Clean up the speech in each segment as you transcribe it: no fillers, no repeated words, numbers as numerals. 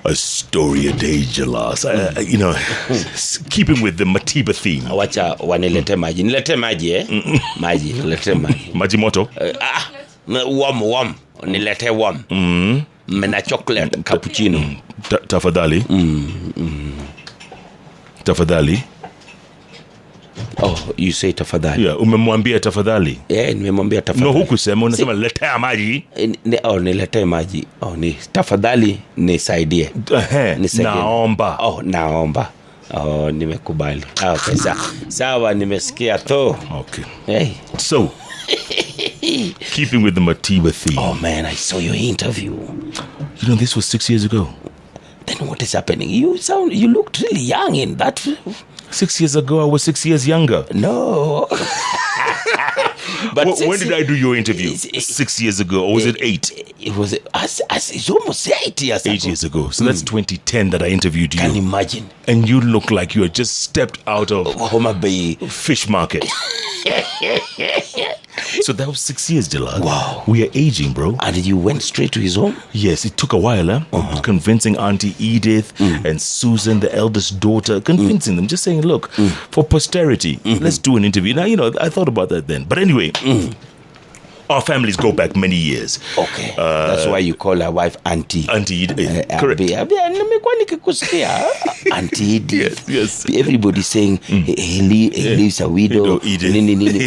A story a day, Jalas. Keeping with the Matiba theme. Wacha wanilete maji. Nilete maji Maji, nilete maji. Maji moto? Warm. Nilete warm. Mna chocolate cappuccino. Tafadhali. Tafadhali. Oh, you say tafadhali. Yeah, umemwambia tafadhali. Nimemwambia tafadhali. No, hukusema unasema letea maji. Niletee maji. Ni tafadhali nisaidie. Naomba. Naomba. Nimekubali. Okay, sawa nimesikia to. Okay. Hey. So, keeping with the Matiba theme. Oh man, I saw your interview. This was 6 years ago. Then what is happening? You looked really young in that. 6 years ago, I was 6 years younger. No. But when did I do your interview? 6 years ago, or was it 8? It was it's almost 8 years ago. 8 years ago. So that's 2010 that I interviewed you. Can you imagine? And you look like you had just stepped out of Homa Bay fish market. So that was 6 years, Jalal. Wow. We are aging, bro. And you went straight to his home? Yes, it took a while, convincing Auntie Edith and Susan, the eldest daughter, convincing them, just saying, look, for posterity, let's do an interview. Now, I thought about that then. But anyway, our families go back many years. Okay. That's why you call her wife Auntie. Auntie Edith. Correct. Auntie Edith. Yes. Everybody's saying he leaves a widow. Edith.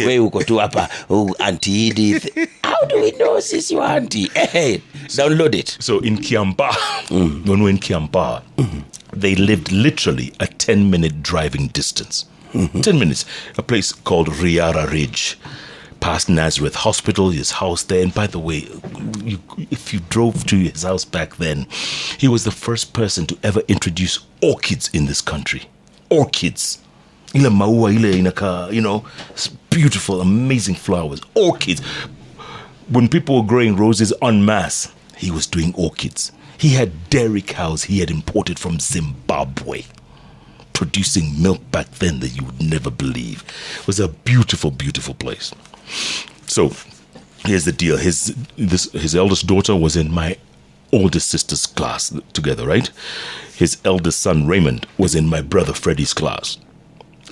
Where you go to Apa? Oh, Auntie Edith. How do we know she's your auntie? Hey, download it. So in Kiamba, when we're in Kiamba, they lived literally a 10-minute driving distance. 10 minutes. A place called Riara Ridge. Past Nazareth Hospital, his house there. And by the way, if you drove to his house back then, he was the first person to ever introduce orchids in this country. Orchids. Ile maua, ile inaka, beautiful, amazing flowers. Orchids. When people were growing roses en masse, he was doing orchids. He had dairy cows he had imported from Zimbabwe, producing milk back then that you would never believe. It was a beautiful, beautiful place. So here's the deal. His eldest daughter was in my oldest sister's class together, right? His eldest son, Raymond, was in my brother Freddie's class.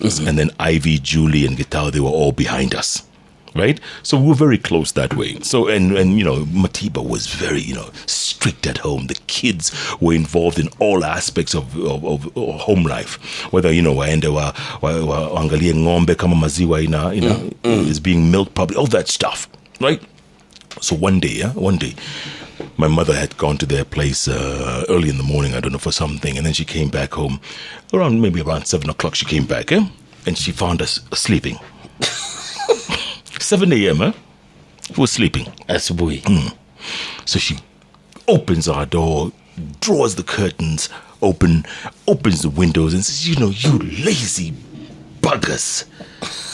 And then Ivy, Julie, and Gitao, they were all behind us. Right? So we were very close that way. So, and Matiba was very, strict at home. The kids were involved in all aspects of home life. Whether, waende waangalie ng'ombe kama maziwa is being milked public, all that stuff. Right? So one day, my mother had gone to their place early in the morning, I don't know, for something. And then she came back home maybe around 7 o'clock. She came back, and she found us sleeping. 7 a.m., He was sleeping. As a boy. So she opens our door, draws the curtains open, opens the windows and says, you lazy buggers.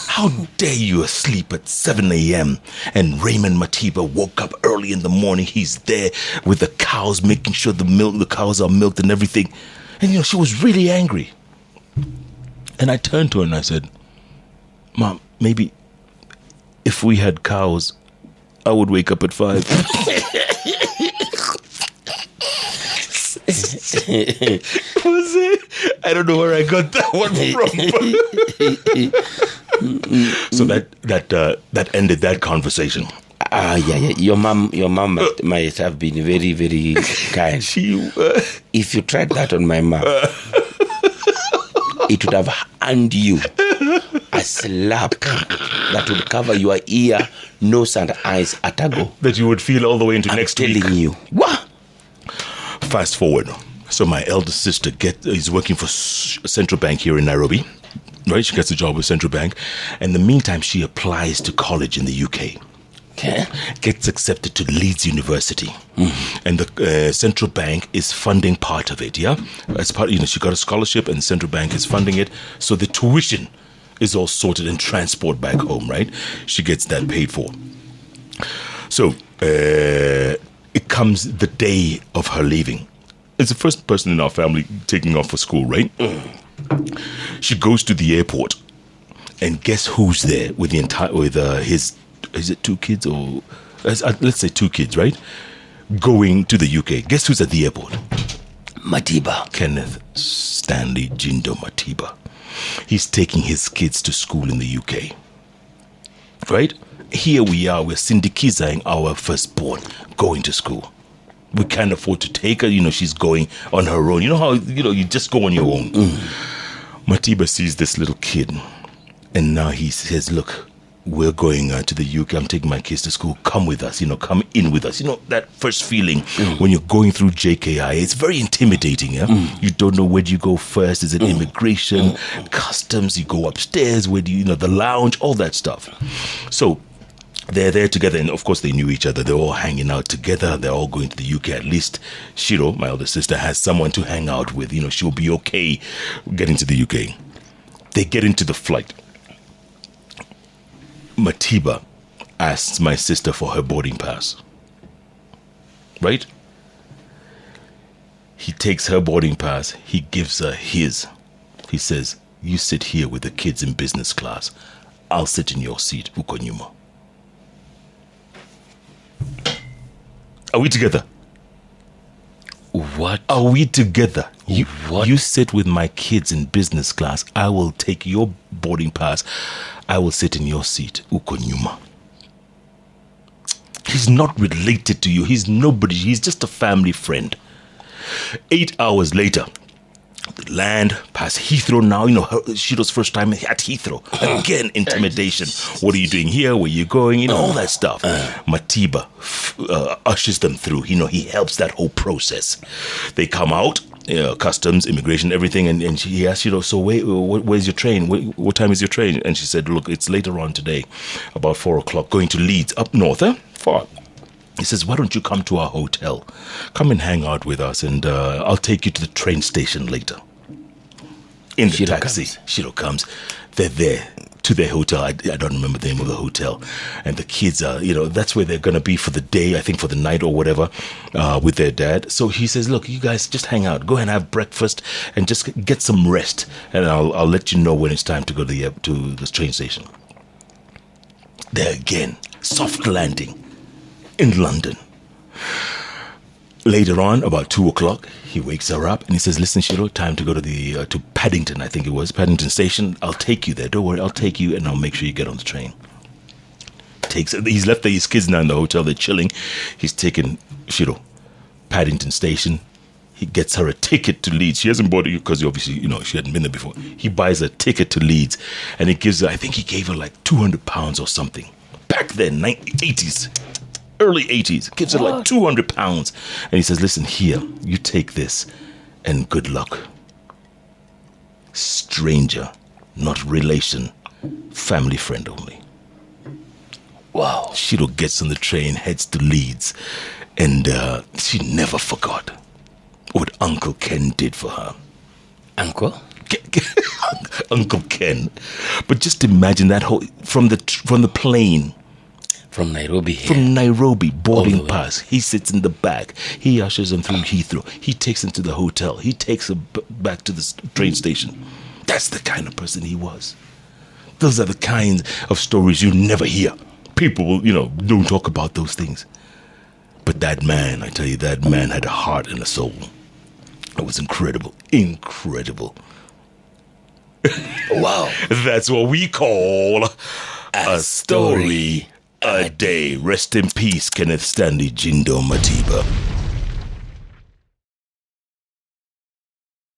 How dare you asleep at 7 a.m. And Raymond Matiba woke up early in the morning. He's there with the cows, making sure the cows are milked and everything. And, she was really angry. And I turned to her and I said, Mom, maybe if we had cows, I would wake up at 5. Was it? I don't know where I got that one from. So that ended that conversation. Yeah. Your mom might have been very, very kind. If you tried that on my mom, it would have earned you a slap that would cover your ear, nose, and eyes at a go. That you would feel all the way into next week. I'm telling you. What? Fast forward. So my eldest sister is working for Central Bank here in Nairobi. Right? She gets a job with Central Bank. And in the meantime, she applies to college in the UK. Okay. Gets accepted to Leeds University. And the Central Bank is funding part of it, yeah? As part, she got a scholarship and Central Bank is funding it. So the tuition is all sorted and transport back home, right? She gets that paid for. So it comes the day of her leaving. It's the first person in our family taking off for school, right? She goes to the airport, and guess who's there with his? Is it 2 kids or let's say 2 kids, right? Going to the UK. Guess who's at the airport? Matiba. Kenneth Stanley Jindo Matiba. He's taking his kids to school in the UK. Right? Here we are, we're syndicizing our firstborn going to school. We can't afford to take her, she's going on her own. You know how, you just go on your own. Matiba sees this little kid, and now he says, look, we're going to the UK. I'm taking my kids to school. Come with us, come in with us. That first feeling when you're going through JKI, it's very intimidating. Yeah? You don't know where do you go first. Is it immigration, customs? You go upstairs. Where do the lounge, all that stuff. So they're there together, and of course they knew each other. They're all hanging out together. They're all going to the UK. At least Shiro, my older sister, has someone to hang out with. She'll be okay getting to the UK. They get into the flight. Matiba asks my sister for her boarding pass. Right? He takes her boarding pass. He gives her his. He says, you sit here with the kids in business class. I'll sit in your seat, Ukonyuma. Are we together? What? Are we together? What? You sit with my kids in business class. I will take your boarding pass. I will sit in your seat, Ukonyuma. He's not related to you. He's nobody. He's just a family friend. 8 hours later, they land past Heathrow now. Shiro's first time at Heathrow. Again, intimidation. What are you doing here? Where are you going? All that stuff. Matiba ushers them through. He helps that whole process. They come out, customs, immigration, everything. And he asked, so where's your train? What time is your train? And she said, look, it's later on today, about 4 o'clock, going to Leeds, up north, far. He says, why don't you come to our hotel? Come and hang out with us, and I'll take you to the train station later. In the taxi, Shiro comes. They're there to their hotel. I don't remember the name of the hotel. And the kids are, that's where they're going to be for the day, I think for the night or whatever, with their dad. So he says, look, you guys just hang out. Go and have breakfast and just get some rest. And I'll let you know when it's time to go to the train station. There again, soft landing. In London. Later on, about 2 o'clock, he wakes her up and he says, listen, Shiro, time to go to Paddington, I think it was, Paddington Station. I'll take you there. Don't worry, I'll take you and I'll make sure you get on the train. He's left his kids now in the hotel. They're chilling. He's taken Shiro, Paddington Station. He gets her a ticket to Leeds. She hasn't bought it because obviously, she hadn't been there before. He buys a ticket to Leeds and he gives her, I think he gave her like £200 or something. Back then, 80s. Early 80s, gives her like £200. And he says, listen, here, you take this and good luck. Stranger, not relation, family friend only. Wow. Shiro gets on the train, heads to Leeds, and she never forgot what Uncle Ken did for her. Uncle? Uncle Ken. But just imagine that whole, from the plane, from Nairobi here. From Nairobi, boarding pass. He sits in the back. He ushers them through Heathrow. He takes them to the hotel. He takes them back to the train station. That's the kind of person he was. Those are the kinds of stories you never hear. People, don't talk about those things. But that man, I tell you, that man had a heart and a soul. It was incredible. Incredible. Wow. That's what we call a story a day. Rest in peace, Kenneth Stanley Jindo Matiba.